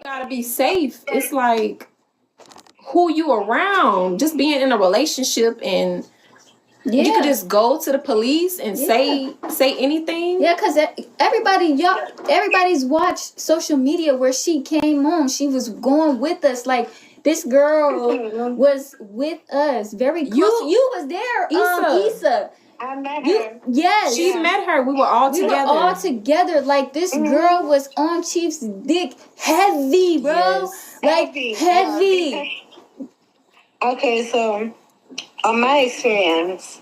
gotta be safe. It's like who you around. Just being in a relationship and you could just go to the police and say anything. Yeah, because everybody's watched social media where she came on. She was going with us. Like, this girl was with us. Very close. You was there, Issa. I met her. Yes. She met her. We were all together. We were all together. Like, this girl was on Chief's dick heavy, bro. Yes. Like, heavy. Okay, so on my experience,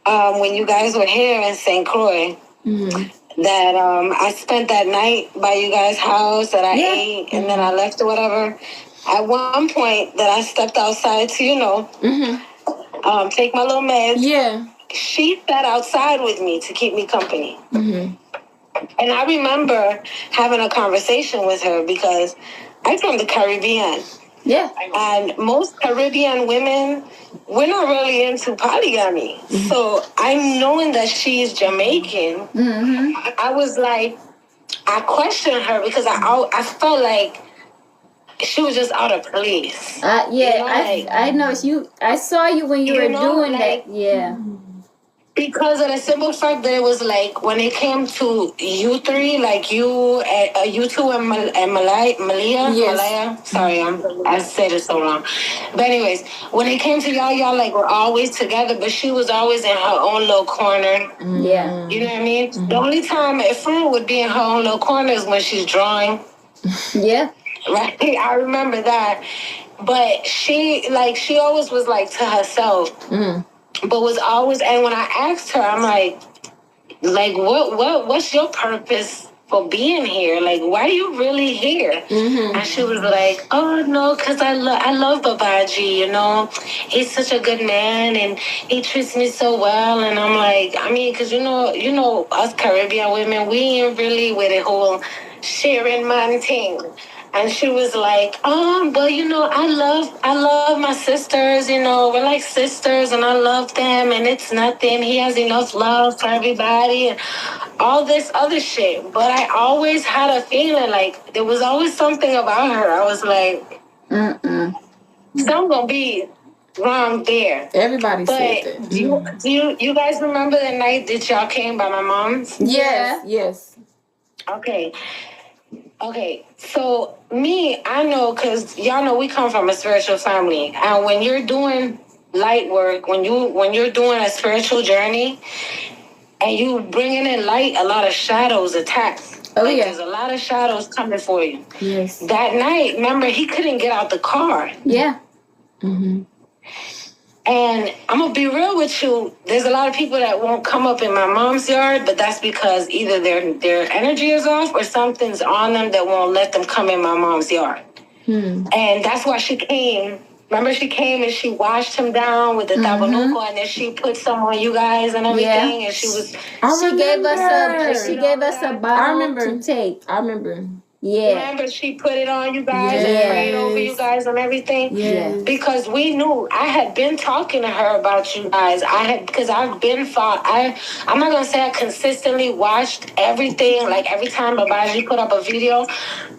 when you guys were here in St. Croix, that I spent that night by you guys' house, that I ate, and then I left or whatever. At one point that I stepped outside to, take my little meds. Yeah. She sat outside with me to keep me company. And I remember having a conversation with her because I'm from the Caribbean. Yeah. And most Caribbean women, we're not really into polygamy. So I'm knowing that she's Jamaican. I was like, I questioned her because I felt like she was just out of place. I know you. I saw you when you were doing that. Yeah. Because of the simple fact that it was like when it came to you three, like you two and Malia. Yes. Malaya. Sorry, I said it so wrong. But anyways, when it came to y'all like were always together, but she was always in her own little corner. Yeah. You know what I mean? The only time a friend would be in her own little corner is when she's drawing. Yeah. Right? I remember that. But she always was like to herself. But was always, and when I asked her, I'm like what's your purpose for being here? Like, why are you really here? And she was like, oh no, because I love Babaji, he's such a good man and he treats me so well. And I'm like, I mean, because you know us Caribbean women, we ain't really with the whole sharing man thing. And she was like, well, I love my sisters, we're like sisters and I love them and it's nothing. He has enough love for everybody and all this other shit. But I always had a feeling like there was always something about her. I was like, something gonna be wrong there. Everybody said that. Do you guys remember the night that y'all came by my mom's? Yes. Okay, so I know, because y'all know we come from a spiritual family. And when you're doing light work, when you're doing a spiritual journey, and you bringing in light, a lot of shadows attack. There's a lot of shadows coming for you. Yes. That night, remember, he couldn't get out the car. Yeah. And I'm going to be real with you. There's a lot of people that won't come up in my mom's yard, but that's because either their energy is off or something's on them that won't let them come in my mom's yard. And that's why she came. Remember, she came and she washed him down with the tabanuco, and then she put some on you guys and everything. Yeah. And she gave us a bottle to take. I remember. Yeah. Remember, she put it on you guys and prayed over you guys and everything? Yeah. Because we knew. I had been talking to her about you guys. Because I've been I'm not going to say I consistently watched everything, like every time Babaji put up a video,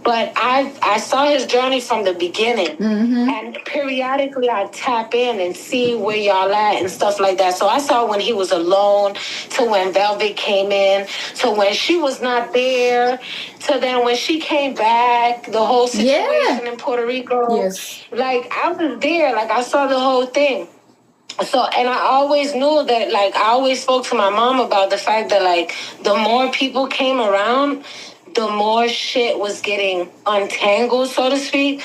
but I saw his journey from the beginning. And periodically I tap in and see where y'all at and stuff like that. So I saw when he was alone, to when Velvet came in, to when she was not there, to then when she came back, the whole situation in Puerto Rico. Yes. Like, I was there. Like, I saw the whole thing. So, and I always knew that, like, I always spoke to my mom about the fact that, like, the more people came around, the more shit was getting untangled, so to speak.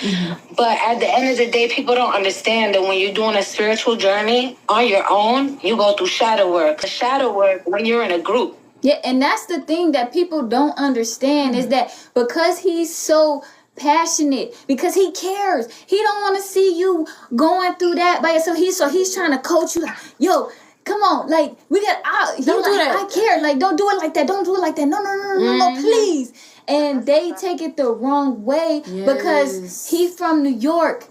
But at the end of the day, people don't understand that when you're doing a spiritual journey on your own, you go through shadow work. Shadow work when you're in a group. Yeah, and that's the thing that people don't understand is that because he's so passionate, because he cares, he don't want to see you going through that by yourself. He's trying to coach you, like, yo, come on, like, we got out. Don't do that. I care, like, don't do it like that. Don't do it like that. No, please. And they take it the wrong way because he's from New York.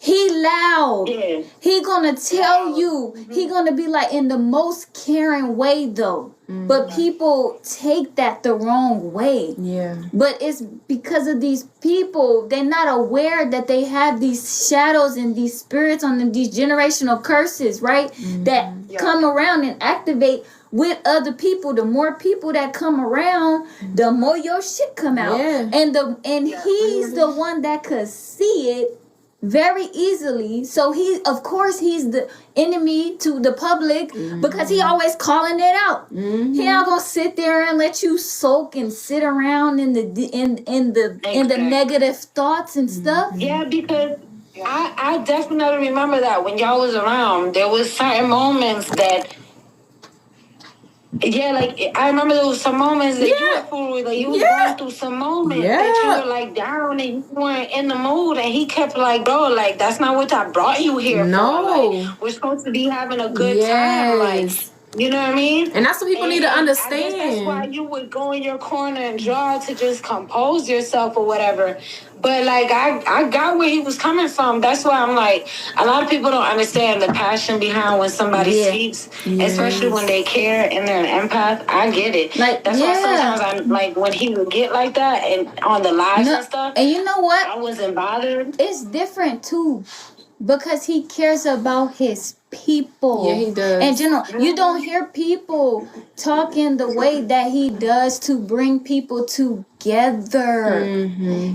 He loud. Yeah. He gonna tell you. He gonna be like in the most caring way though. But people take that the wrong way. Yeah. But it's because of these people. They're not aware that they have these shadows and these spirits on them, these generational curses, right? That come around and activate with other people. The more people that come around, the more your shit come out. Yeah. And he's the one that could see it very easily. So he's the enemy to the public because he always calling it out. He not gonna sit there and let you soak and sit around in the negative thoughts and stuff. Yeah, because I definitely remember that when y'all was around, there was certain moments that. Yeah, like I remember there was some moments that you were through, like you was going through some moments that you were like down and you weren't in the mood, and he kept like, bro, like that's not what I brought you here for. Like, we're supposed to be having a good time, like you know what I mean? And that's what people need to understand. I guess that's why you would go in your corner and draw to just compose yourself or whatever. But like I got where he was coming from. That's why I'm like, a lot of people don't understand the passion behind when somebody speaks, especially when they care and they're an empath. I get it. Like that's why sometimes I'm like when he would get like that and on the lives and stuff. And you know what? I wasn't bothered. It's different too, because he cares about his people. Yeah, he does. In general, you don't hear people talking the way that he does to bring people together.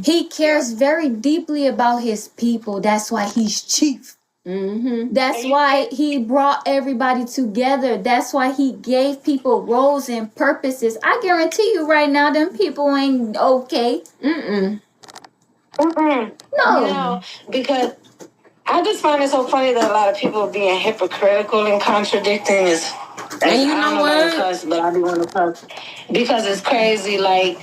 He cares very deeply about his people. That's why he's chief. That's why he brought everybody together. That's why he gave people roles and purposes. I guarantee you right now, them people ain't okay. No, because I just find it so funny that a lot of people are being hypocritical and contradicting. And you know what? Cuss, but I do want to cuss because it's crazy. Like,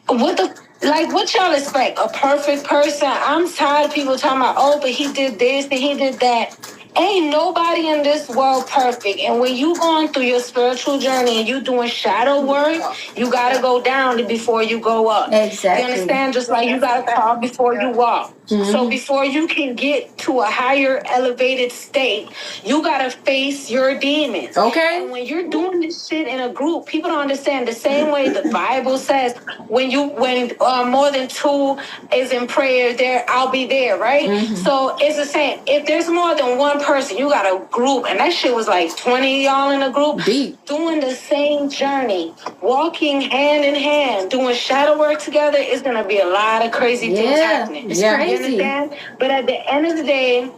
what y'all expect? A perfect person? I'm tired of people talking about, oh, but he did this and he did that. Ain't nobody in this world perfect. And when you going through your spiritual journey and you doing shadow work, you got to go down before you go up. Exactly. You understand? Just like you got to crawl before you walk. So before you can get to a higher elevated state, you got to face your demons. Okay. And when you're doing this shit in a group, people don't understand the same way the Bible says, when more than two is in prayer, there I'll be there, right? So it's the same. If there's more than one person, you got a group, and that shit was like 20 y'all in a group doing the same journey, walking hand in hand, doing shadow work together. It's gonna be a lot of crazy things happening. It's crazy. You understand? But at the end of the day,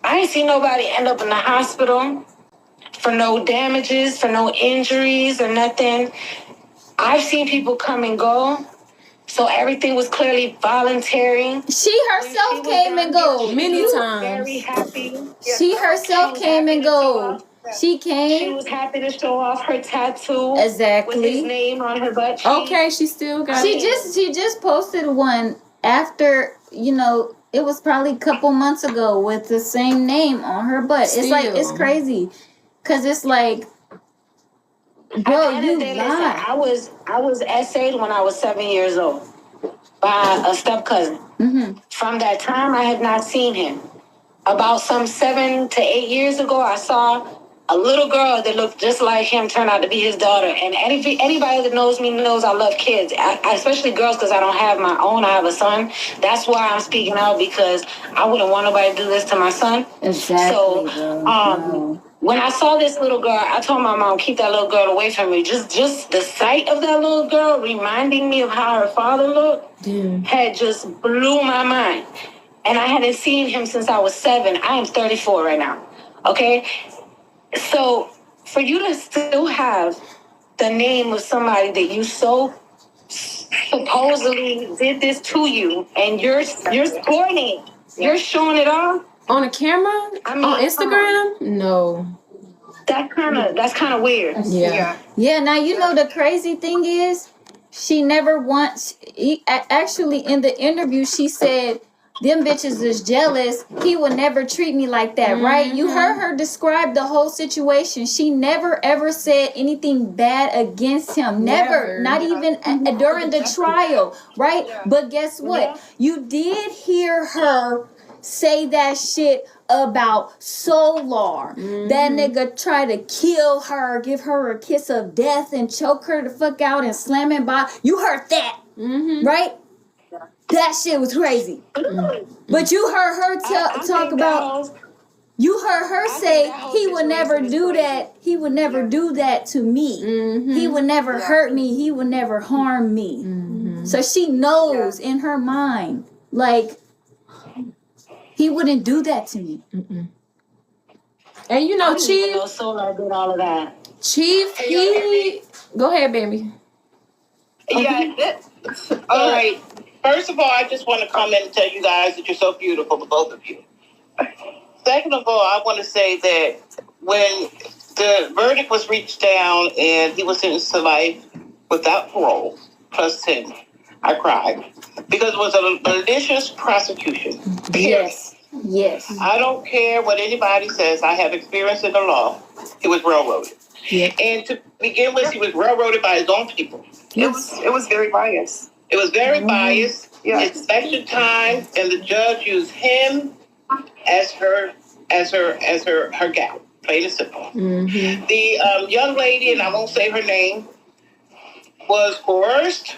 I ain't seen nobody end up in the hospital for no damages, for no injuries or nothing. I've seen people come and go. So everything was clearly voluntary. She herself came and go many times. Very happy. She herself came and go. She came. She was happy to show off her tattoo. Exactly. With his name on her butt cheek. Okay, she still got She just posted one after, it was probably a couple months ago with the same name on her butt. It's like, it's crazy. Cause it's like, bro, you lied. I was essayed when I was 7 years old by a step cousin. From that time, I had not seen him. About some 7 to 8 years ago, I saw a little girl that looked just like him turn out to be his daughter. And anybody that knows me knows I love kids, especially girls, because I don't have my own. I have a son. That's why I'm speaking out, because I wouldn't want nobody to do this to my son. Exactly. So, when I saw this little girl, I told my mom, keep that little girl away from me. Just the sight of that little girl reminding me of how her father looked had just blew my mind. And I hadn't seen him since I was 7. I am 34 right now. Okay? So for you to still have the name of somebody that you so supposedly did this to you, and you're sporting it, you're showing it off on a camera, on Instagram. No, that's kind of weird. Yeah. Now you know the crazy thing is, she never once. Actually, in the interview, she said, them bitches is jealous. He would never treat me like that, right? You heard her describe the whole situation. She never ever said anything bad against him. Never. Not even during the trial, right? But guess what? You did hear her say that shit about Solar. That nigga tried to kill her, give her a kiss of death, and choke her the fuck out and slam it by. You heard that, right? That shit was crazy. But you heard her talk about. You heard her say he would never do that. He would never do that to me. He would never hurt me. He would never harm me. So she knows in her mind, like, he wouldn't do that to me. And you know, Chief. Solar did all of that. Chief, he. Go ahead, baby. Yeah. All right. First of all, I just want to comment and tell you guys that you're so beautiful, the both of you. Second of all, I want to say that when the verdict was reached down and he was sentenced to life without parole, plus 10, I cried. Because it was a malicious prosecution. Yes. I don't care what anybody says. I have experience in the law. He was railroaded. Yeah. And to begin with, he was railroaded by his own people. It was very biased. It was very biased. Yeah. It's election time, and the judge used him as her gal, plain and simple. The young lady, and I won't say her name, was coerced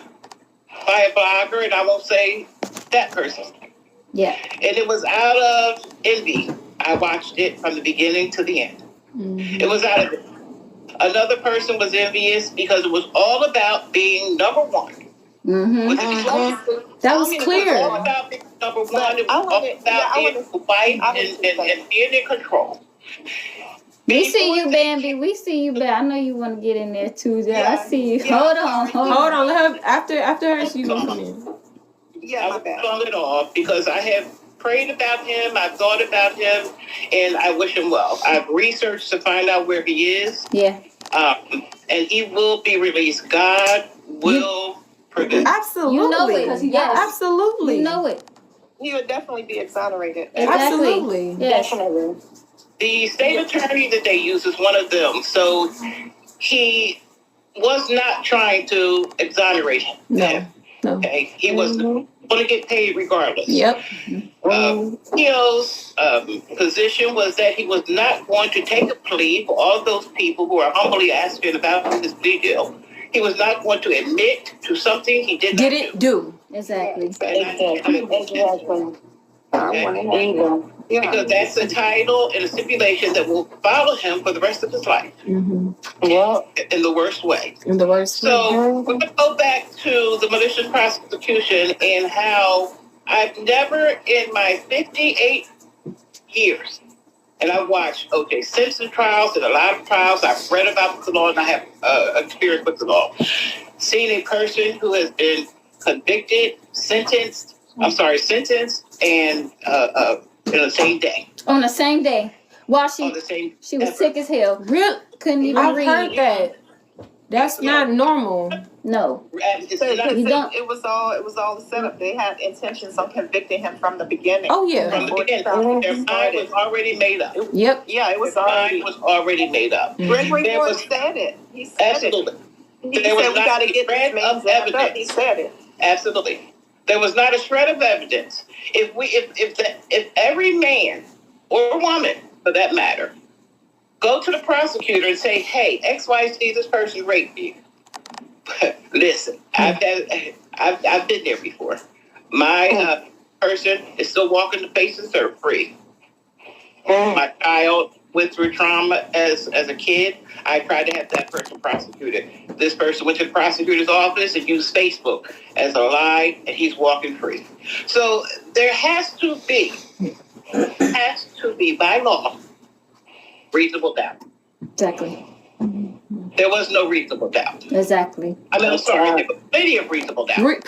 by a blogger, and I won't say that person. Yeah. And it was out of envy. I watched it from the beginning to the end. It was out of it. Another person was envious because it was all about being number one. That was clear. It was all about being number one. It was all about being white and being in control. We see you, Bambi. We see you, Bambi. I know you want to get in there too. I see you. Yeah. Hold on. Let her, after her, she's going to come in. I was flung it off because I have prayed about him, I've thought about him, and I wish him well. I've researched to find out where he is. Yeah. And he will be released. God will prevent. Absolutely. You know it. Yes. Absolutely. You know it. He would definitely be exonerated. Exactly. Absolutely. Yes. Definitely. The state attorney that they use is one of them. So he was not trying to exonerate him. No. Okay. He was going to get paid regardless. Yep. Neo's position was that he was not going to take a plea for all those people who are humbly asking about his plea deal. He was not going to admit to something he didn't do. Exactly. Exactly. I want to hear you. Because that's a title and a stipulation that will follow him for the rest of his life. Yeah. In the worst way. In the worst So we're going to go back to the malicious prosecution and how I've never in my 58 years, and I've watched O.J. Simpson trials and a lot of trials. I've read about the law and I have experience with the law. Seen a person who has been convicted, sentenced, and in the same day. On the same day. While she was sick as hell. Real? Couldn't even I've read. heard that. That's not normal. No. You don't. It was all set up. They had intentions on convicting him from the beginning. Oh yeah. From the beginning, their mind was already made up. Yep. Yeah, it was Their mind was already made up. Gregory There Ford was- said it. He said Absolutely. it. He There was said we not got to a get shred this man of zapped up. evidence. He said it. Absolutely. There was not a shred of evidence. If every man or woman, for that matter, go to the prosecutor and say, "Hey, XYZ, this person raped you." Listen, I've been there before. My person is still walking the face of earth free. My child went through trauma as a kid. I tried to have that person prosecuted. This person went to the prosecutor's office and used Facebook as a lie, and he's walking free. So there has to be by law reasonable doubt. Exactly. There was no reasonable doubt. Exactly. I mean, I'm sorry, there was plenty of reasonable doubt.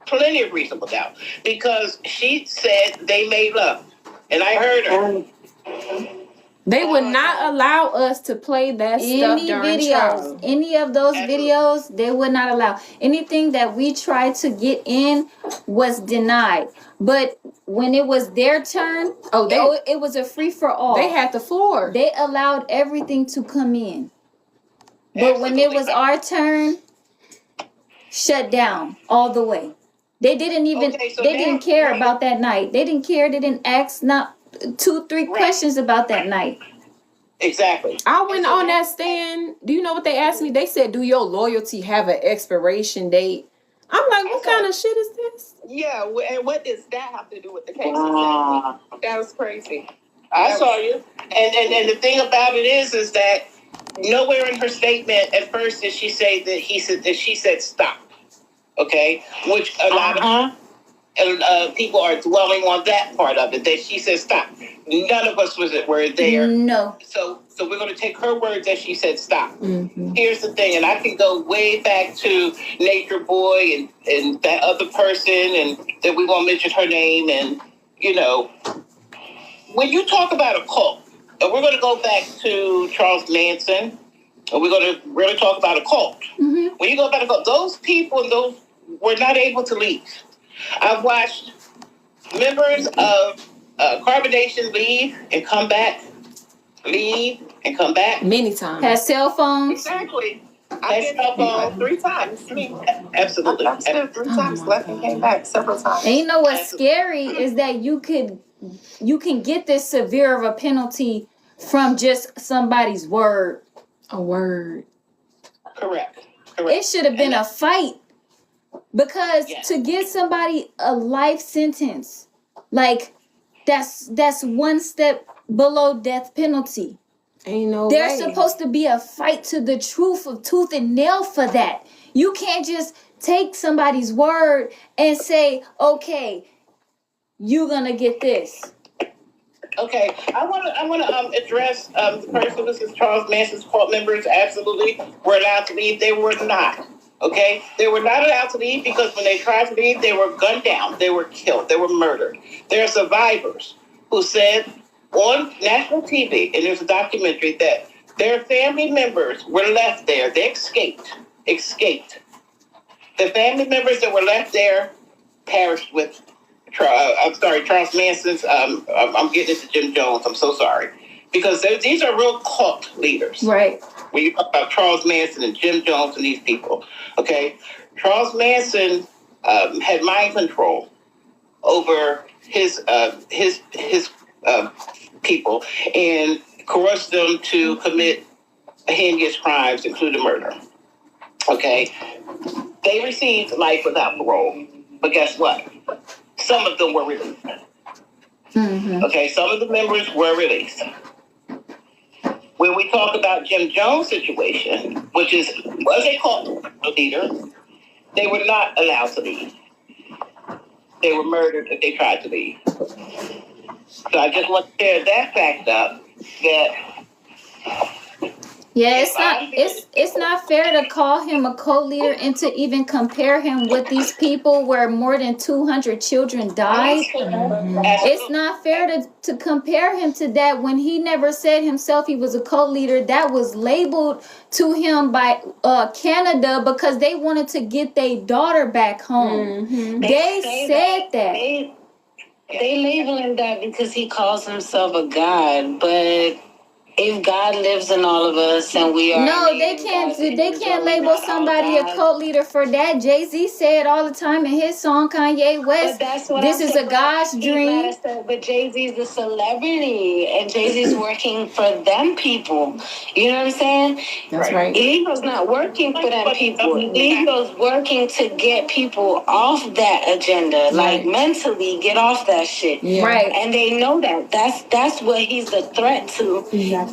Plenty of reasonable doubt. Because she said they made love. And I heard her. They would not allow us to play that stuff during trial. Any of those videos, they would not allow. Anything that we tried to get in was denied. But when it was their turn, it was a free for all. They had the floor. They allowed everything to come in. But when it was our turn, shut down all the way. They didn't even, they didn't care about that night. They didn't care. They didn't ask not 2-3 questions about that night. Exactly. I went on that stand. Do you know what they asked me? They said, "Do your loyalty have an expiration date?" I'm like, "What kind of shit is this?" Yeah, and what does that have to do with the case? Exactly? That was crazy. I saw you. And the thing about it is that nowhere in her statement at first did she say that she said stop. Okay, which a lot of people are dwelling on that part of it, that she said stop. None of us were there. No. So we're going to take her word that she said stop. Mm-hmm. Here's the thing, and I can go way back to Natureboy and that other person, and that we won't mention her name. And, you know, when you talk about a cult, and we're going to go back to Charles Manson, and we're going to really talk about a cult. Mm-hmm. When you go back to a cult, those people and those were not able to leave. I've watched members of Carbonation leave and come back, leave and come back. Many times. Has cell phones. Exactly. Has cell phones. 3 times. Me. Absolutely. I've spent 3 times, left and came back several times. And you know what's scary is that you can get this severe of a penalty from just somebody's word. A word. Correct. It should have been a fight. Because to give somebody a life sentence, like that's one step below death penalty. Ain't no There's way. supposed to be a fight to the truth of tooth and nail for that. You can't just take somebody's word and say, okay, you're gonna get this. Okay, I want to address the person. This is Charles Manson's cult members. Absolutely, were allowed to leave. They were not. Okay, they were not allowed to leave because when they tried to leave, they were gunned down. They were killed. They were murdered. There are survivors who said on national TV, and there's a documentary, that their family members were left there. They escaped. The family members that were left there perished with. Charles Manson's. I'm getting into Jim Jones. I'm so sorry, because these are real cult leaders. Right. When you talk about Charles Manson and Jim Jones and these people, okay, Charles Manson had mind control over his people and coerced them to commit heinous crimes, including murder. Okay, they received life without parole, but guess what? Some of them were released. Mm-hmm. Okay, some of the members were released. When we talk about Jim Jones' situation, which was a cult leader, they were not allowed to leave. They were murdered if they tried to leave. So I just want to clear that fact up. That yeah, it's not fair to call him a co-leader and to even compare him with these people where more than 200 children died. Mm-hmm. It's not fair to compare him to that when he never said himself he was a co-leader. That was labeled to him by Canada because they wanted to get their daughter back home. Mm-hmm. They said that. They label him that because he calls himself a god, but if God lives in all of us and we are... No, they can't label somebody a cult leader for that. Jay-Z said all the time in his song, Kanye West, this is a God's dream. But Jay-Z's a celebrity and Jay-Z's working for them people. You know what I'm saying? That's right. Ego's not working for them people. Ego's working to get people off that agenda. Like mentally get off that shit. Yeah. Right. And they know that. That's what he's a threat to. Exactly.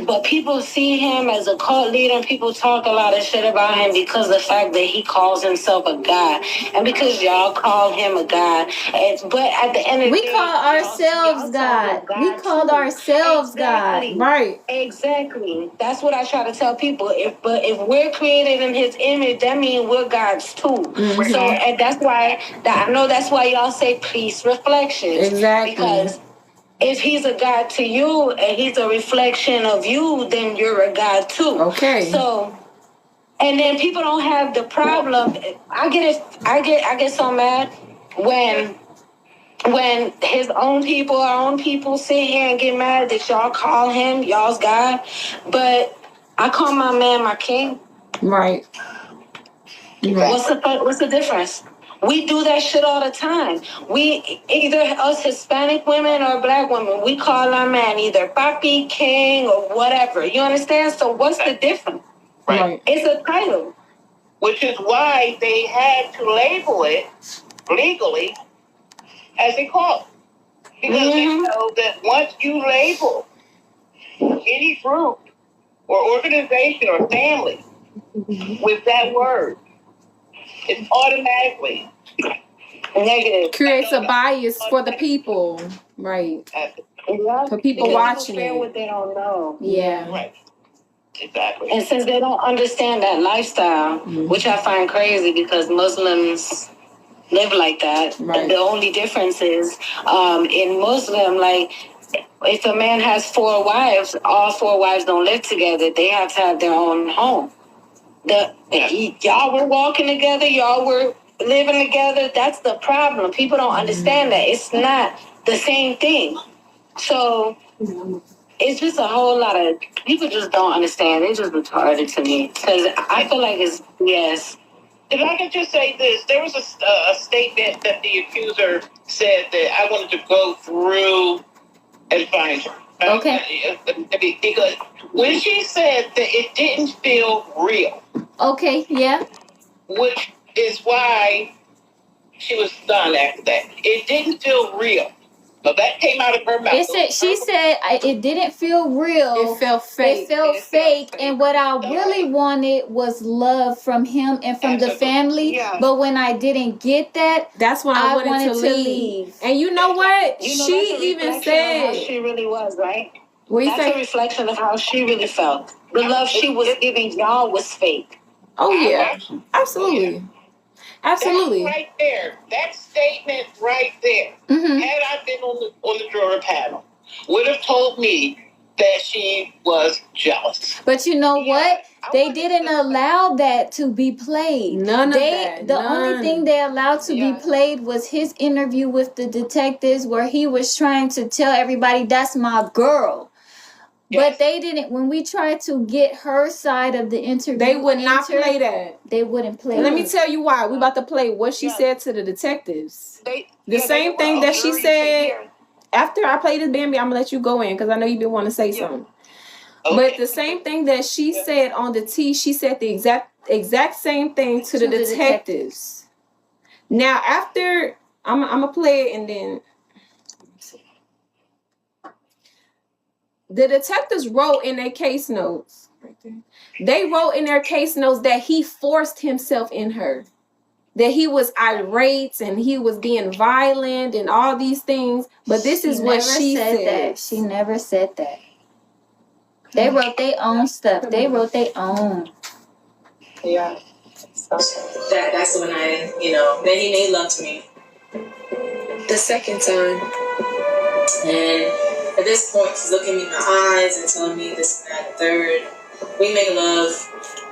But people see him as a cult leader and people talk a lot of shit about him because of the fact that he calls himself a god. And because y'all call him a god. But at the end of the day... We call ourselves God. We called ourselves God. Right. Exactly. That's what I try to tell people. If we're created in his image, that means we're gods too. Mm-hmm. So, and that's why... I know that's why y'all say peace reflections. Exactly. Because... if he's a God to you and he's a reflection of you, then you're a God too. Okay. So, and then people don't have the problem. I get so mad when his own people, our own people sit here and get mad that y'all call him y'all's God, but I call my man my king. Right. What's the difference? We do that shit all the time. We, either us Hispanic women or black women, we call our man either papi, king, or whatever. You understand? So what's the difference? Right. It's a title. Which is why they had to label it legally as a cult. Because they know that once you label any group or organization or family with that word, it's automatically negative. Creates a bias for the people. Right. For people watching it. What they don't know. Yeah. Right. Exactly. And since they don't understand that lifestyle, which I find crazy because Muslims live like that. Right. The only difference is in Muslim, like, if a man has 4 wives, all 4 wives don't live together. They have to have their own home. Y'all were walking together. Y'all were living together. That's the problem. People don't understand that. It's not the same thing. So it's just a whole lot of people just don't understand. It's just retarded to me because I feel like it's yes. If I could just say this, there was a statement that the accuser said that I wanted to go through and find her. Okay. Because when she said that it didn't feel real. Okay, yeah. Which is why she was done after that. It didn't feel real. But that came out of her mouth. She said it didn't feel real. It felt fake. It felt fake. And what I really wanted was love from him and from the family. Yeah. But when I didn't get that, that's when I wanted to leave. And you know what? You know, she even said how she really was, right? What you that's say? A reflection of how she really felt. The love she was giving y'all was fake. Oh yeah, absolutely. Absolutely. That's right there. That statement right there. Mm-hmm. Had I been on the juror panel, would have told me that she was jealous. But you know what? They didn't allow that to be played. None of that. The only thing they allowed to be played was his interview with the detectives where he was trying to tell everybody that's my girl. Yes. But they didn't. When we tried to get her side of the interview, they would not play that. They wouldn't play. Let me tell you why. We about to play what she said to the detectives. The same thing that she said. After I play this, Bambi, I'm gonna let you go in because I know you've been wanting to say something. Okay. But the same thing that she said on the T, she said the exact same thing to the detectives. Now, after I'm gonna play it and then. The detectives wrote in their case notes, right there. They wrote in their case notes that he forced himself in her, that he was irate and he was being violent and all these things. But this is what she said. That. She never said that. They wrote their own stuff. They wrote their own. Yeah. That's when I, then he made love to me. The second time. And at this point, she's looking me in my eyes and telling me this and that. Third, we make love.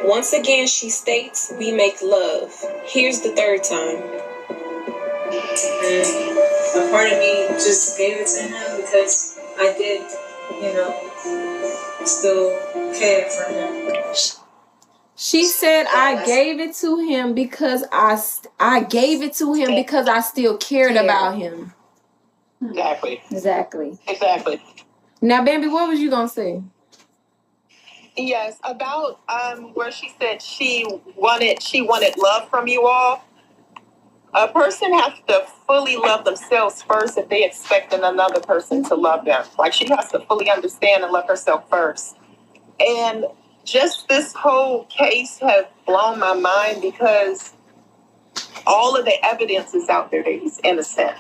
Once again, she states, we make love. Here's the third time. And a part of me just gave it to him because I did, still care for him. She said, I gave it to him because I gave it to him because I still cared about him. Exactly. Now, Bambi, what was you gonna say? Yes, about where she said she wanted love from you all. A person has to fully love themselves first if they expect another person to love them. Like she has to fully understand and love herself first. And just this whole case has blown my mind because all of the evidence is out there that he's innocent.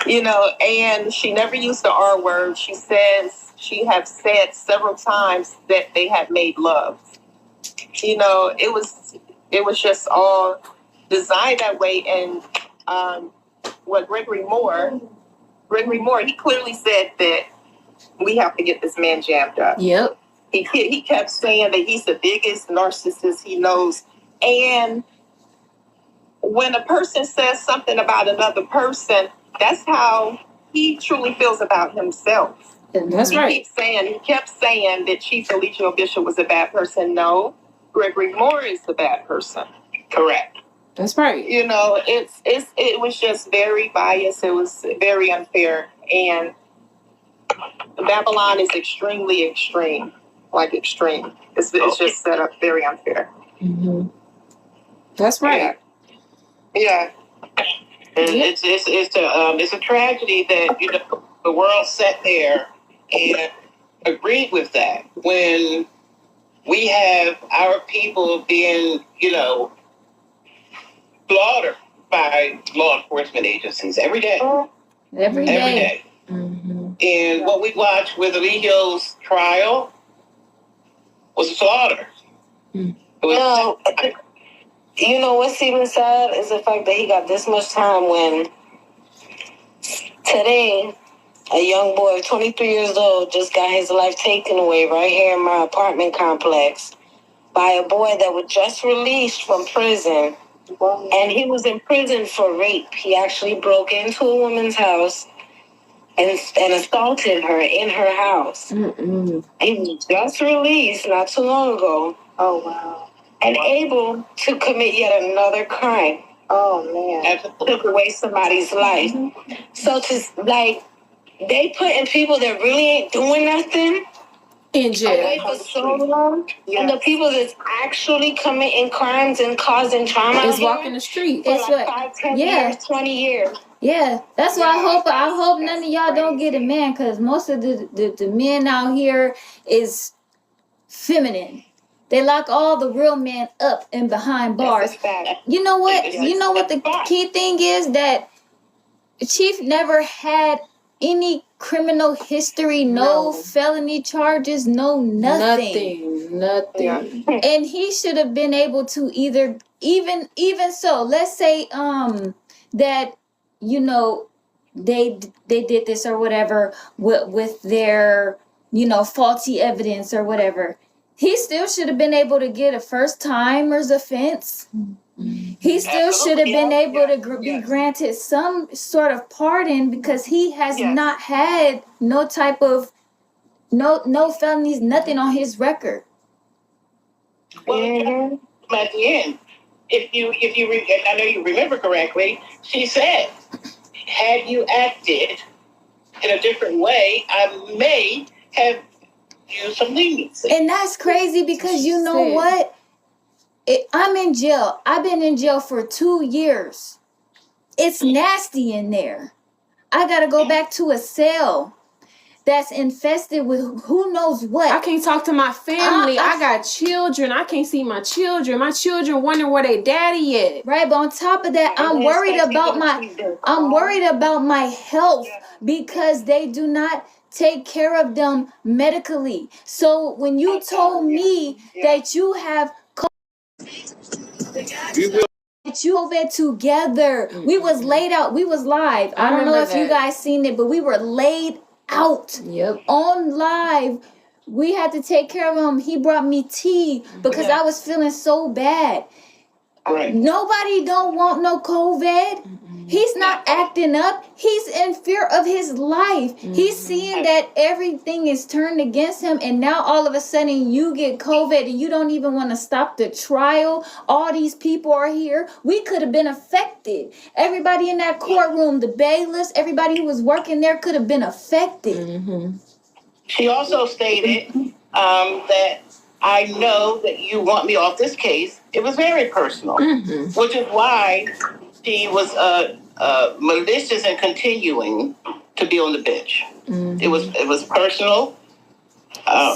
And she never used the R word. She says she have said several times that they had made love. It was just all designed that way. And what Gregory Moore, he clearly said that we have to get this man jammed up. Yep. He kept saying that he's the biggest narcissist he knows. And when a person says something about another person, that's how he truly feels about himself. That's right. He kept saying that Chief Eligio Bishop was a bad person. No, Gregory Moore is the bad person. Correct. That's right. You know, it was just very biased. It was very unfair, and Babylon is extremely extreme, like extreme. It's just set up very unfair. Mm-hmm. That's right. Yeah. It's a tragedy that the world sat there and agreed with that when we have our people being slaughtered by law enforcement agencies every day. Every day. Mm-hmm. And what we watched with Eligio's trial was a slaughter. Mm. You know what's even sad is the fact that he got this much time when today a young boy of 23 years old just got his life taken away right here in my apartment complex by a boy that was just released from prison. And he was in prison for rape. He actually broke into a woman's house and assaulted her in her house. Mm-mm. He was just released not too long ago. Oh, wow. And able to commit yet another crime. Oh, man. Took away somebody's life. Mm-hmm. So they putting people that really ain't doing nothing In jail. away for so long. Yes. And the people that's actually committing crimes and causing trauma is walking the street. for like 5, 10 years, 20 years. Yeah, that's why I hope none of y'all don't get it, man, because most of the men out here is feminine. They lock all the real men up and behind bars. You know what? You know what the key thing is? That Chief never had any criminal history, no felony charges, nothing. Nothing. And he should have been able to either even so, let's say that they did this or whatever with their faulty evidence or whatever. He still should have been able to get a first timer's offense. He still should have been able to be granted some sort of pardon because he has not had no type of no felonies, nothing on his record. Well, at the end, if I know you remember correctly, she said, "Had you acted in a different way, I may have used some leniency." And that's crazy because you know what? I'm in jail. I've been in jail for 2 years. It's nasty in there. I gotta go back to a cell that's infested with who knows what. I can't talk to my family. I got children. I can't see my children. My children wondering where their daddy at. Right, but on top of that, I'm worried about my health because they do not take care of them medically. So when you told me that you have COVID together, we was laid out. We was live. I don't know if you guys seen it, but we were laid out. Yep. On live. We had to take care of him. He brought me tea because I was feeling so bad. Right. Nobody don't want no COVID. He's not acting up. He's in fear of his life. He's seeing that everything is turned against him, and now all of a sudden you get COVID and you don't even want to stop the trial. All these people are here. We could have been affected. Everybody in that courtroom, the bailiffs, everybody who was working there could have been affected. Mm-hmm. She also stated that I know that you want me off this case. It was very personal, which is why she was malicious and continuing to be on the bench. It was personal.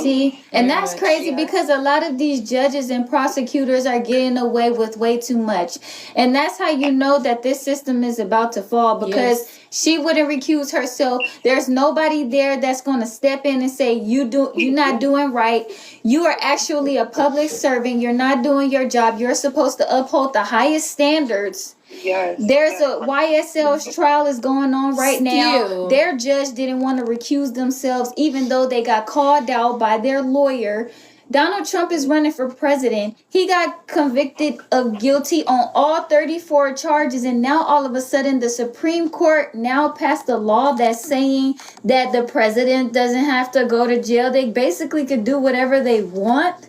See, and that's crazy because a lot of these judges and prosecutors are getting away with way too much. And that's how you know that this system is about to fall, because she wouldn't recuse herself. There's nobody there that's going to step in and say, you're not doing right. You are actually a public servant. You're not doing your job. You're supposed to uphold the highest standards. Yes. There's a YSL's trial is going on right now. Their judge didn't want to recuse themselves, even though they got called out by their lawyer. Donald Trump is running for president. He got convicted of guilty on all 34 charges, and now all of a sudden the Supreme Court now passed a law that's saying that the president doesn't have to go to jail. They basically could do whatever they want.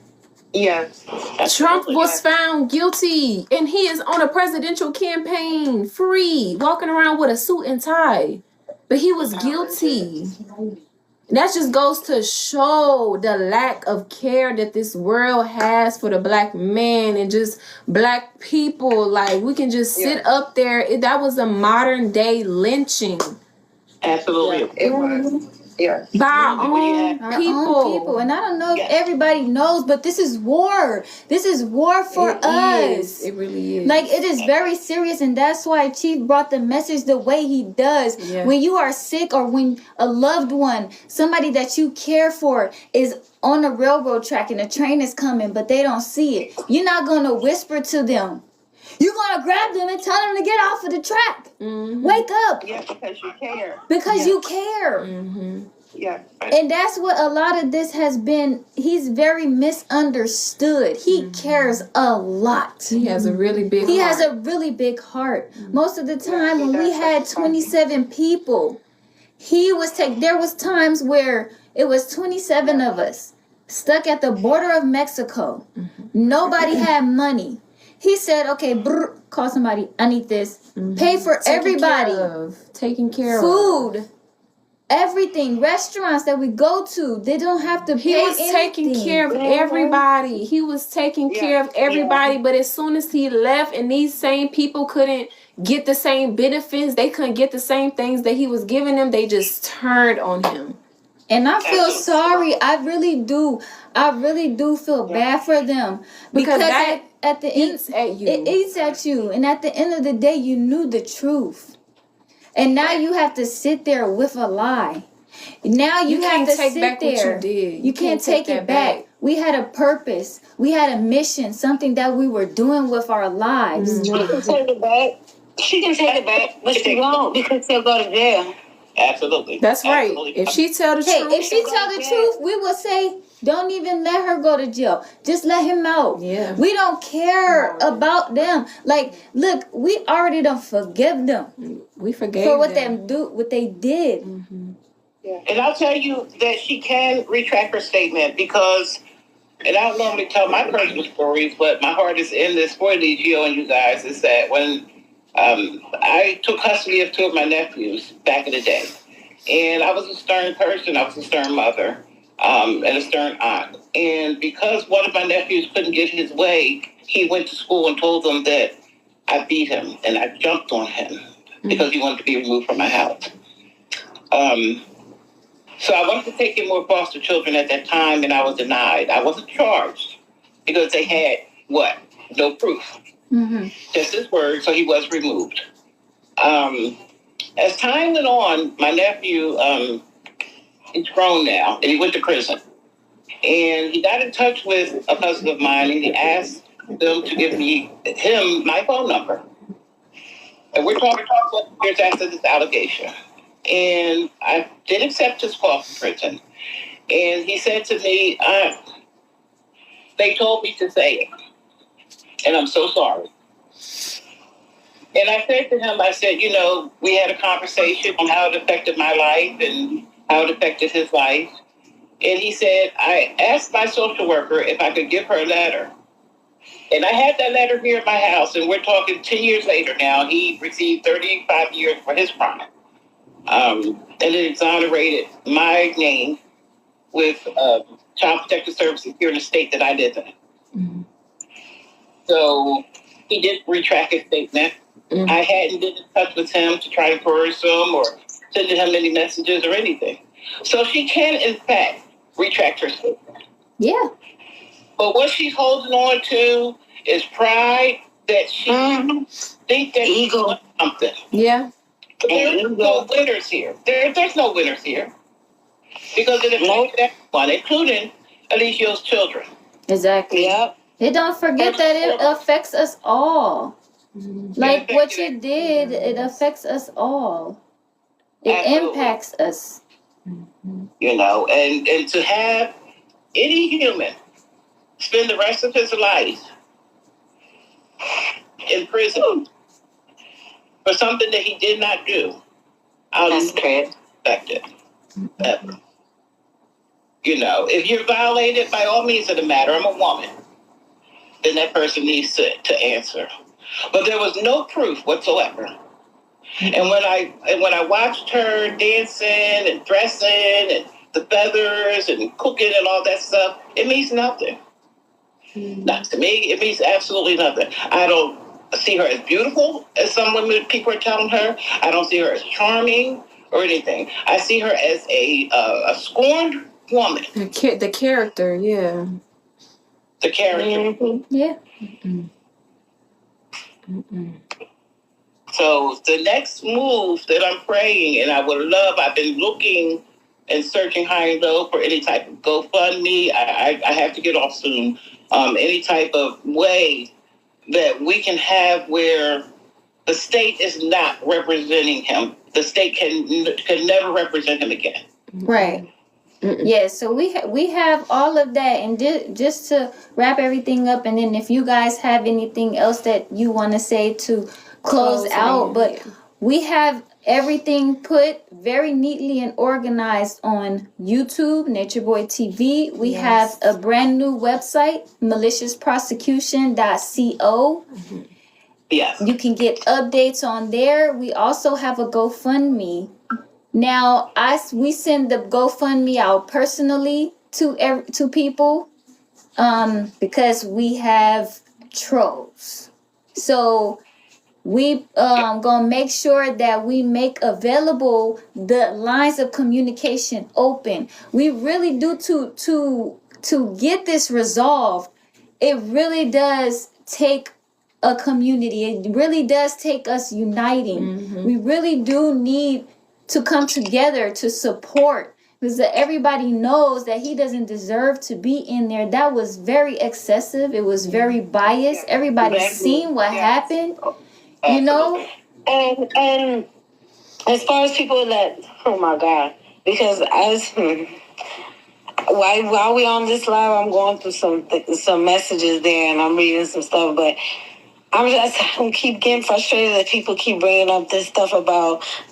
Yes. Trump was found guilty, and he is on a presidential campaign, free, walking around with a suit and tie. But he was guilty. That just goes to show the lack of care that this world has for the black man and just black people. Like, we can just sit up there. That was a modern day lynching. Absolutely. It was. Yeah. By our own people. And I don't know if everybody knows, but this is war. This is war for us. It really is. Like, it is very serious, and that's why Chief brought the message the way he does. Yeah. When you are sick, or when a loved one, somebody that you care for, is on the railroad track and a train is coming, but they don't see it, you're not going to whisper to them. You're going to grab them and tell them to get off of the track. Mm-hmm. Wake up. Yeah, because you care. Because you care. Mm-hmm. Yeah. And that's what a lot of this has been. He's very misunderstood. He cares a lot. He has a really big He heart. has a really big heart. Most of the time when we had 27 people, there was times where it was 27 of us stuck at the border of Mexico. Nobody had money. He said, okay, call somebody. I need this. Pay for everybody. Taking care of. Food. Everything. Restaurants that we go to, they don't have to pay anything. He was taking care of everybody. He was taking care of everybody. But as soon as he left and these same people couldn't get the same benefits, they couldn't get the same things that he was giving them, they just turned on him. And I feel sorry. I really do. I really do feel bad for them. Because that at the end, eats at you. It eats at you. And at the end of the day, you knew the truth. And now you have to sit there with a lie. Now you have to take sit back there. what you did. You can't take it back. We had a purpose. We had a mission, something that we were doing with our lives. She can take it back. She can take it back, but she won't because she'll go to jail. Absolutely. That's right. Absolutely. If she tell the truth, If she tell the truth, we will say, don't even let her go to jail. Just let him out. Yeah. We don't care about them. Like, look, we already done forgive them we forgave for what them. what they did. Mm-hmm. And I'll tell you that she can retract her statement because, and I don't normally tell my personal stories, but my heart is in this for Legio and you guys, is that when I took custody of two of my nephews back in the day, and I was a stern person, I was a stern mother, and a stern aunt. And because one of my nephews couldn't get his way, he went to school and told them that I beat him and I jumped on him because he wanted to be removed from my house. So I wanted to take in more foster children at that time, and I was denied. I wasn't charged because they had, no proof. Mm-hmm. Just his word, so he was removed. As time went on, my nephew, he's grown now, and he went to prison. And he got in touch with a cousin of mine, and he asked them to give him my phone number. And we're talking years after this allegation. And I did accept his call from prison. And he said to me, they told me to say it. And I'm so sorry. And I said to him, we had a conversation on how it affected my life and how it affected his life. And he said, I asked my social worker if I could give her a letter. And I had that letter here at my house, and we're talking 10 years later now. He received 35 years for his crime. And it exonerated my name with Child Protective Services here in the state that I live in. Mm-hmm. So he did retract his statement. Mm-hmm. I hadn't been in touch with him to try to coerce him or send him any messages or anything. So she can, in fact, retract her statement. Yeah. But what she's holding on to is pride that she thinks that she's doing something. Yeah. But there's no winners here. There's no winners here. Because it affects everyone, including Alicia's children. Exactly. Yep. They don't forget that it affects us all. Mm-hmm. Like what you did, it affects us all. It impacts us. And to have any human spend the rest of his life in prison for something that he did not do, That's correct. Expected. If you're violated, by all means of the matter, I'm a woman. then that person needs to answer. But there was no proof whatsoever. And when I watched her dancing and dressing and the feathers and cooking and all that stuff, it means nothing. Not to me, it means absolutely nothing. I don't see her as beautiful as some women people are telling her. I don't see her as charming or anything. I see her as a scorned woman. The character, yeah. The character. Mm-hmm. Yeah. So the next move that I'm praying, and I would love, I've been looking and searching high and low for any type of GoFundMe. I have to get off soon. Any type of way that we can have where the state is not representing him. The state can never represent him again. Right. Yeah, so we have all of that, and just to wrap everything up, and then if you guys have anything else that you want to say to close out, but we have everything put very neatly and organized on YouTube, Natureboy TV. We have a brand new website, maliciousprosecution.co. Yes. You can get updates on there. We also have a GoFundMe. Now, we send the GoFundMe out personally to people because we have trolls. So we gonna make sure that we make available the lines of communication open. We really do to get this resolved. It really does take a community. It really does take us uniting. We really do need to come together to support, because everybody knows that he doesn't deserve to be in there. That was very excessive. It was very biased. Everybody's seen what happened. You know? And as far as people that, oh my God, because while we on this live, I'm going through some messages there and I'm reading some stuff, but I keep getting frustrated that people keep bringing up this stuff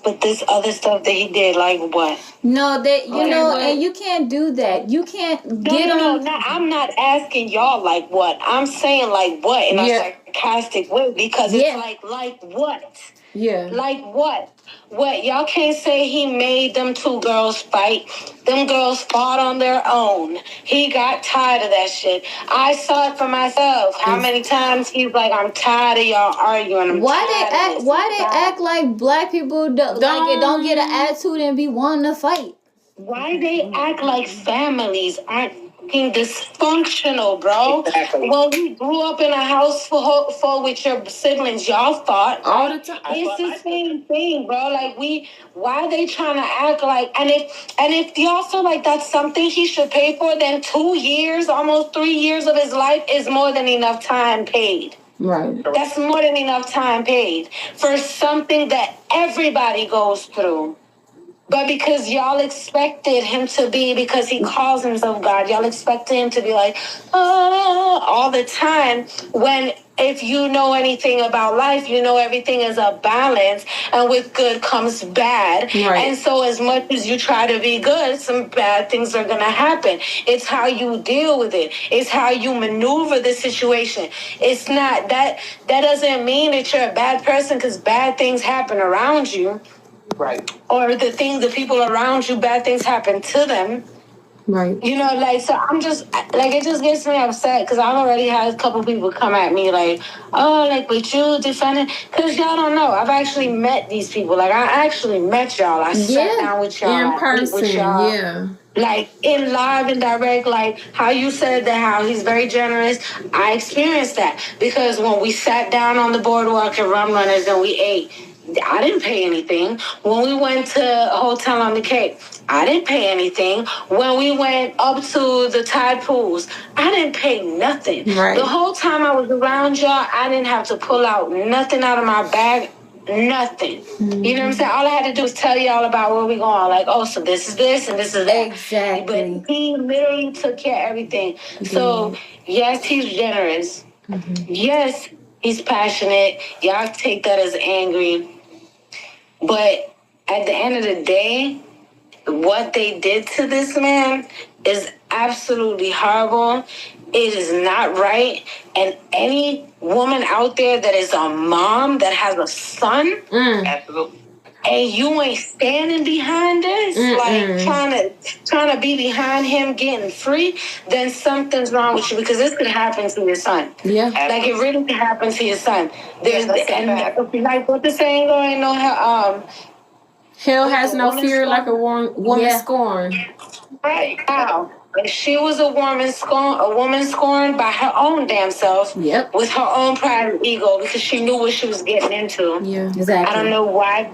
but this other stuff that he did, like what? No, and you can't do that. You can't No, I'm not asking y'all like what. I'm saying like what in a sarcastic way, because it's like what? Yeah. Like what? What? Y'all can't say he made them two girls fight. Them girls fought on their own. He got tired of that shit. I saw it for myself. How many times he's like, I'm tired of y'all arguing. Why they act like black people don't get an attitude and be wanting to fight? Why they act like families aren't dysfunctional, bro? Exactly. Well, we grew up in a house full with your siblings. Y'all fought all the time. It's the same thing, bro. Like why they trying to act like? And if y'all feel like that's something he should pay for, then 2 years, almost 3 years of his life is more than enough time paid. Right. That's more than enough time paid for something that everybody goes through. But because y'all expected him to be, because he calls himself God, y'all expected him to be like, oh, all the time. When if you know anything about life, you know everything is a balance, and with good comes bad. Right. And so as much as you try to be good, some bad things are going to happen. It's how you deal with it. It's how you maneuver the situation. It's not that doesn't mean that you're a bad person, because bad things happen around you. Right. Or the people around you, bad things happen to them. Right. You know, like, so I'm just, like, it just gets me upset, because I've already had a couple people come at me like, oh, like, but you defending, because y'all don't know. I've actually met these people. Like, I actually met y'all. I sat down with y'all. In person, with y'all. Like, in live and direct, like, how you said that, how he's very generous. I experienced that, because when we sat down on the boardwalk at Rum Runners and we ate, I didn't pay anything. When we went to a hotel on the Cape, I didn't pay anything. When we went up to the tide pools, I didn't pay nothing. Right. The whole time I was around y'all, I didn't have to pull out nothing out of my bag. Nothing. Mm-hmm. You know what I'm saying? All I had to do was tell y'all about where we going. Like, oh, so this is this and this is that. Exactly. But he literally took care of everything. Mm-hmm. So, yes, he's generous. Mm-hmm. Yes, he's passionate. Y'all take that as angry. But at the end of the day, what they did to this man is absolutely horrible. it is not right. And any woman out there that is a mom that has a son, Absolutely. and you ain't standing behind this, like trying to be behind him getting free, then something's wrong with you, because this could happen to your son. Yeah. Like it really could happen to your son. There's like what the saying going on, hell has no fear like a woman scorned. Right. Wow. Like she was a woman scorned by her own damn self. Yep. With her own pride and ego, because she knew what she was getting into. Yeah, exactly. I don't know why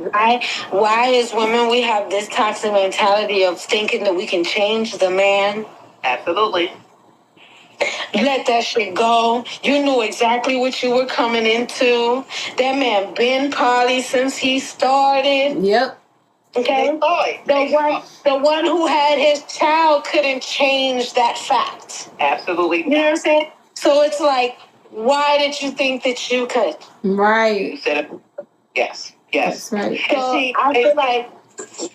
as women we have this toxic mentality of thinking that we can change the man. Absolutely. Let that shit go. You knew exactly what you were coming into. That man been party since he started. Yep. Okay. The one who had his child couldn't change that fact. Absolutely. You know what I'm saying? So it's like, why did you think that you could? Right. You said it. Yes. That's right. So I feel like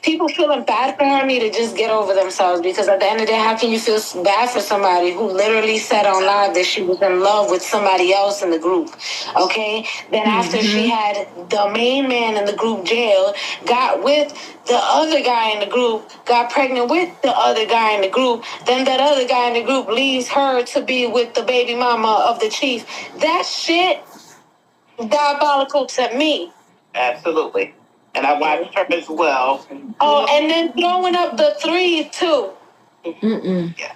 people feeling bad for her need to just get over themselves, because at the end of the day, how can you feel bad for somebody who literally said on live that she was in love with somebody else in the group? Okay? Then after she had the main man in the group jailed, got with the other guy in the group, got pregnant with the other guy in the group, then that other guy in the group leaves her to be with the baby mama of the chief. That shit diabolical to me. Absolutely. And I watched her as well. Oh, and then throwing up the 3 too. Yeah,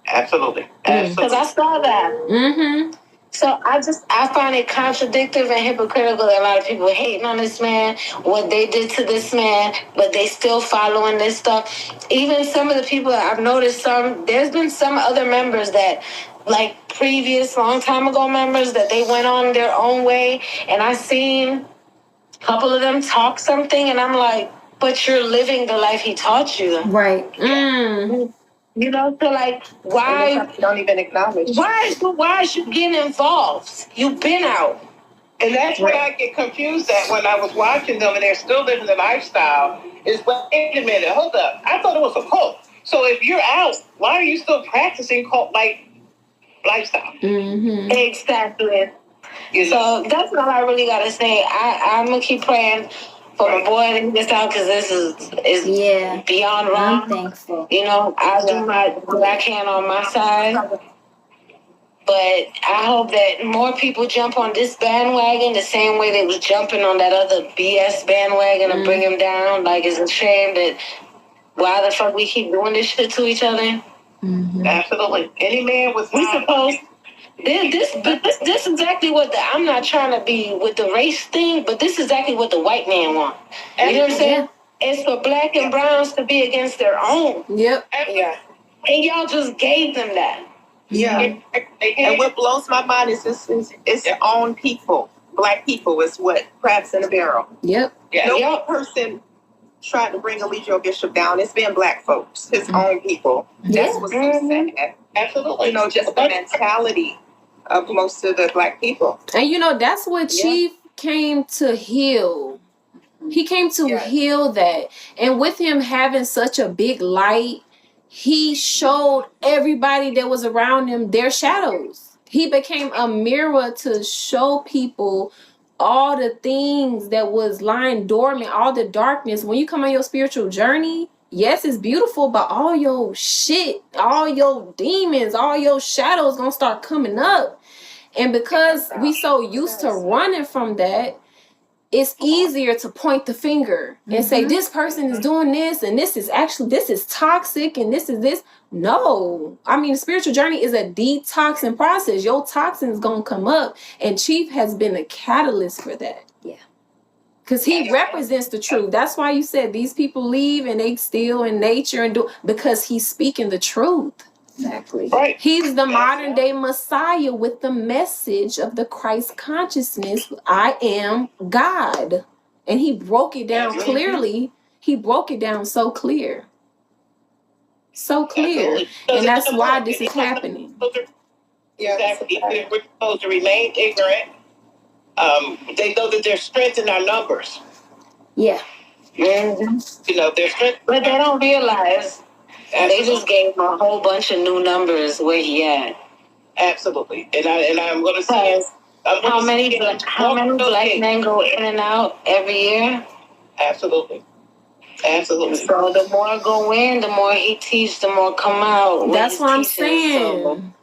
absolutely. Because I saw that. So I find it contradictory and hypocritical that a lot of people hating on this man, what they did to this man, but they still following this stuff. Even some of the people I've noticed, there's been some other members that, like previous long time ago members, that they went on their own way, and I seen a couple of them talk something, and I'm like, but you're living the life he taught you. Right. You know, so like, why don't even acknowledge? Why is you getting involved? You've been out. And that's where I get confused at when I was watching them and they're still living the lifestyle. Is, wait a minute, hold up. I thought it was a cult. So if you're out, why are you still practicing cult-like lifestyle? Exactly. You know? So that's all I really got to say. I'm going to keep praying for my boy to get this out, because this is beyond wrong. I'm thankful. You know, I do what I can on my side. But I hope that more people jump on this bandwagon the same way they was jumping on that other BS bandwagon and bring him down. Like, it's a shame that why the fuck we keep doing this shit to each other. Absolutely. Any man with... We supposed... This is exactly what I'm not trying to be with the race thing, but this is exactly what the white man want. You know what I'm saying? It's for black and browns to be against their own. Yep. Yeah. And y'all just gave them that. Yeah. And what blows my mind is it's their own people. Black people is what crabs in a barrel. Yep. No person tried to bring Eligio Bishop down. It's been black folks, his own people. That's what's so sad. Absolutely. You know, just the mentality of most of the black people. And you know, that's what Chief came to heal. He came to heal that. And with him having such a big light, he showed everybody that was around him their shadows. He became a mirror to show people all the things that was lying dormant, all the darkness. When you come on your spiritual journey, yes, it's beautiful, but all your shit, all your demons, all your shadows gonna start coming up. And because we so used to running from that, it's easier to point the finger and say, this person is doing this, and this is toxic, and this is this. No. I mean, the spiritual journey is a detoxing process. Your toxins gonna come up, and Chief has been a catalyst for that. Yeah. Because he represents the truth. That's why you said these people leave and they steal in nature and do, because he's speaking the truth. Exactly. Right. He's the modern day Messiah with the message of the Christ consciousness. I am God. And he broke it down clearly. He broke it down so clear. So clear. And that's why this is happening. Exactly. Even if we're supposed to remain ignorant, they know that there's strength in our numbers. Yeah. You know, there's strength. But they don't realize they just gave him a whole bunch of new numbers where he at. Absolutely. And I'm going to say, how many black men go in and out every year? Absolutely. Absolutely. So the more go in, the more he teach, the more come out. That's what I'm saying.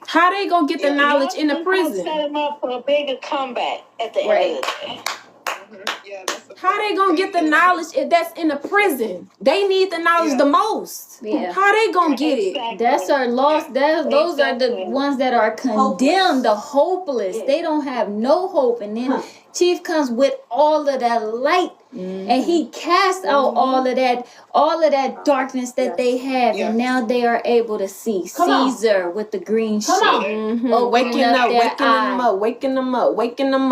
How they gonna get the knowledge in the prison? Set him up for a bigger comeback at the end of the day. How they gonna get the knowledge that's in the prison? They need the knowledge the most. Yeah. How they gonna get it? That's our lost. Those are the ones that are condemned, the hopeless. They don't have no hope. And then Chief comes with all of that light, and he casts out all of that darkness that they have, and now they are able to see Caesar with the green sheet. Waking them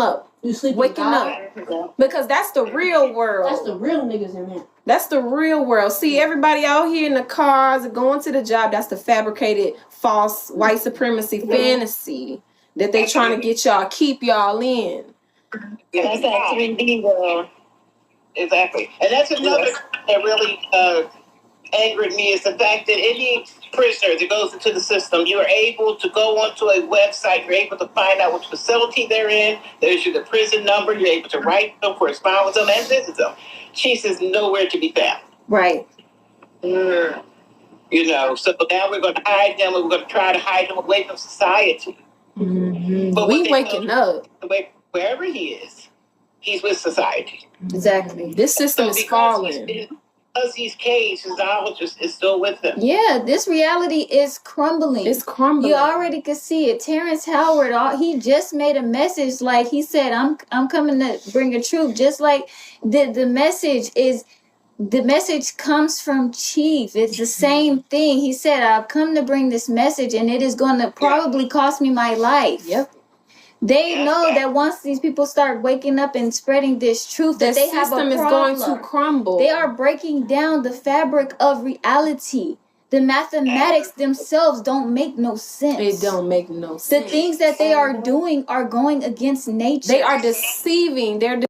up. You sleep waking up. Because that's the real world. That's the real niggas in there. That's the real world. See, everybody out here in the cars going to the job, that's the fabricated, false white supremacy fantasy that they trying to get y'all, keep y'all in. That's that 3D world. Exactly. And that's another that really angered me is the fact that any prisoner that goes into the system, you are able to go onto a website, you're able to find out which facility they're in, there's the prison number, you're able to write them, correspond with them, and visit them. Chief is nowhere to be found. Right. You know, so now we're going to hide them, and we're going to try to hide them away from society. But We waking up. Wherever he is, he's with society. Exactly. This system is falling. Because he's caged, his knowledge is still with him. Yeah, this reality is crumbling. It's crumbling. You already could see it. Terrence Howard, he just made a message like he said, I'm coming to bring a truth. Just like the message comes from Chief. It's the same thing. He said, I've come to bring this message and it is going to probably cost me my life. Yep. They know that once these people start waking up and spreading this truth, that they have a problem. The system is going to crumble. They are breaking down the fabric of reality. The mathematics themselves don't make no sense. They don't make no sense. The things that they are doing are going against nature. They are deceiving. They're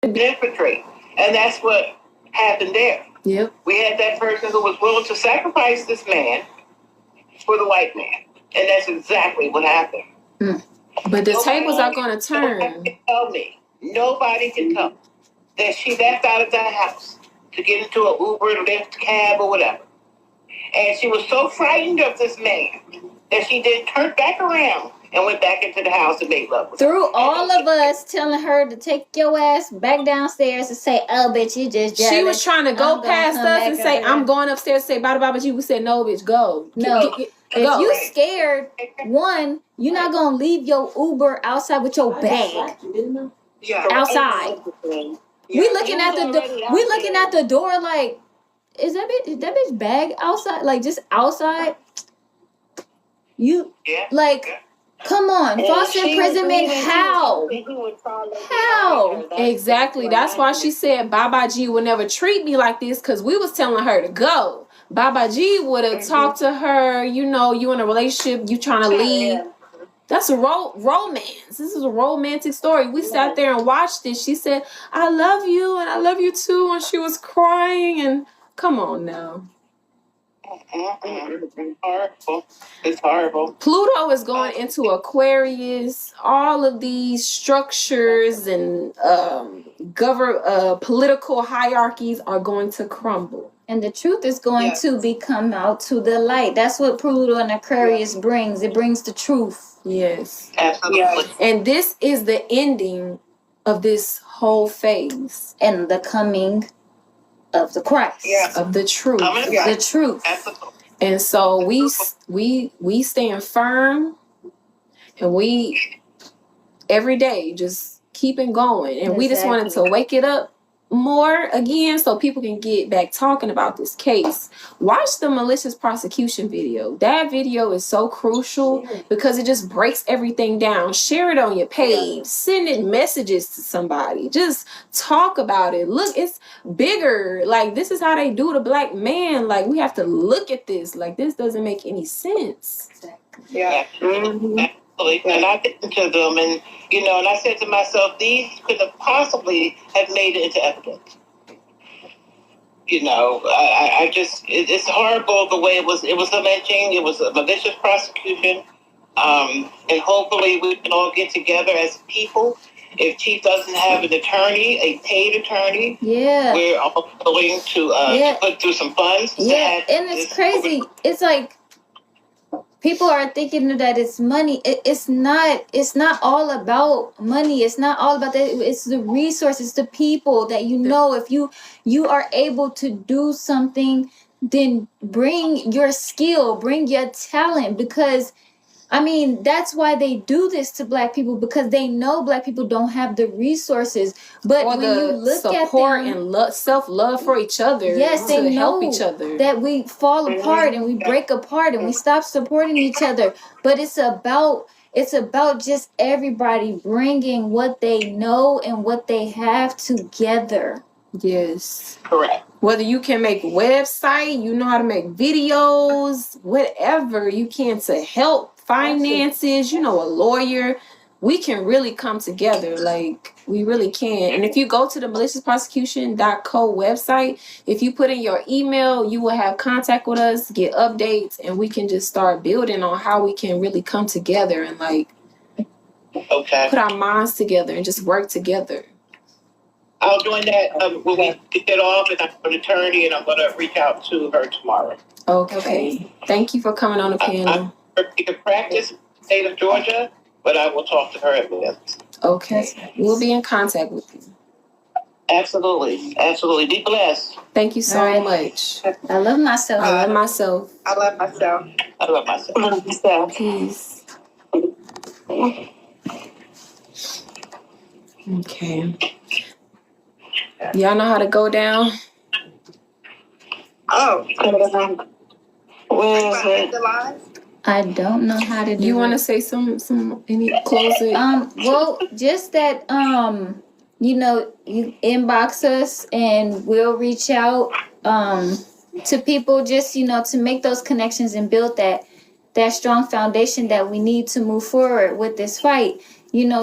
infiltrate. And that's what happened there. Yep. We had that person who was willing to sacrifice this man for the white man. And that's exactly what happened. But the tables are going to turn. Nobody can tell that she left out of that house to get into an Uber, Lyft, cab, or whatever. And she was so frightened of this man that she then turned back around and went back into the house and made love with him. Through all of us telling her to take your ass back downstairs and say, oh, bitch, you just jealous. She was trying to go past us and say, I'm going upstairs and say, bye, bye, but you said, no, bitch, go. No. If you scared, one, you're not going to leave your Uber outside with your bag. Outside. We looking at the door like, is that bitch bag outside? Like, just outside? Come on, false imprisonment, how? How? Exactly. That's why she said Baba G would never treat me like this, because we was telling her to go. Baba G would have talked to her, you in a relationship, you trying to leave. That's a romance. This is a romantic story. We sat there and watched it. She said, I love you and I love you too. And she was crying. And come on now. It's horrible. Pluto is going into Aquarius. All of these structures and political hierarchies are going to crumble. And the truth is going to become out to the light. That's what Pluto and Aquarius brings. It brings the truth. Yes. Absolutely. Yes. And this is the ending of this whole phase. And the coming of the Christ. Yes. Of the truth. The truth. Absolutely. And so we stand firm, and we every day just keeping going. And we just wanted to wake it up more again so people can get back talking about this case, watch the malicious prosecution video. That video is so crucial because it just breaks everything down. Share it on your page, send it messages to somebody, just talk about it. Look, it's bigger. Like, this is how they do the black man. Like, we have to look at this. Like, this doesn't make any sense. Yeah. Mm-hmm. And I listened to them, and and I said to myself, these could have possibly have made it into evidence. I just, it's horrible the way it was a lynching, it was a malicious prosecution, and hopefully we can all get together as people. If Chief doesn't have an attorney, a paid attorney, we're all going to put through some funds. Yeah, and it's crazy. It's like, people are thinking that it's money. It's not. It's not all about money. It's not all about that. It's the resources, the people that if you are able to do something, then bring your skill, bring your talent, because that's why they do this to black people, because they know black people don't have the resources. But or when the you look support at them, and self-love for each other, they to know help each other, that we fall apart and we break apart and we stop supporting each other. But it's about just everybody bringing what they know and what they have together. Yes, correct. Whether you can make a website, you know how to make videos, whatever you can to help finances, a lawyer, we can really come together. Like, we really can. And if you go to the maliciousprosecution.co website, if you put in your email, you will have contact with us, get updates, and we can just start building on how we can really come together and put our minds together and just work together. I'll join that when we get off, and I'm an attorney, and I'm going to reach out to her tomorrow. Okay. Thank you for coming on the panel. You can practice in the state of Georgia, but I will talk to her at once. Okay. We'll be in contact with you. Absolutely. Absolutely. Be blessed. Thank you so much. I love myself. I love myself. I love myself. I love myself. Peace. Okay. Y'all know how to go down? Oh. Where is it? The lines? I don't know how to do You want to it. say any closing? Well, just that, you inbox us and we'll reach out, to people, just, to make those connections and build that strong foundation that we need to move forward with this fight.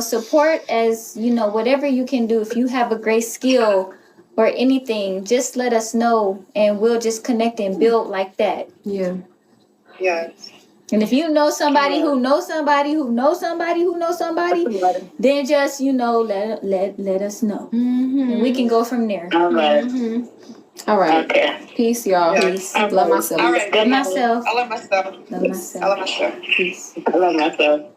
Support as, whatever you can do. If you have a great skill or anything, just let us know and we'll just connect and build like that. Yeah. Yes. And if you know somebody who knows somebody who knows somebody who knows somebody, then just, let us know. Mm-hmm. And we can go from there. All right. Mm-hmm. All right. Okay. Peace, y'all. Yeah. Peace. Love myself. All right. Love myself. I love myself. Love myself. I love myself. Peace. I love myself.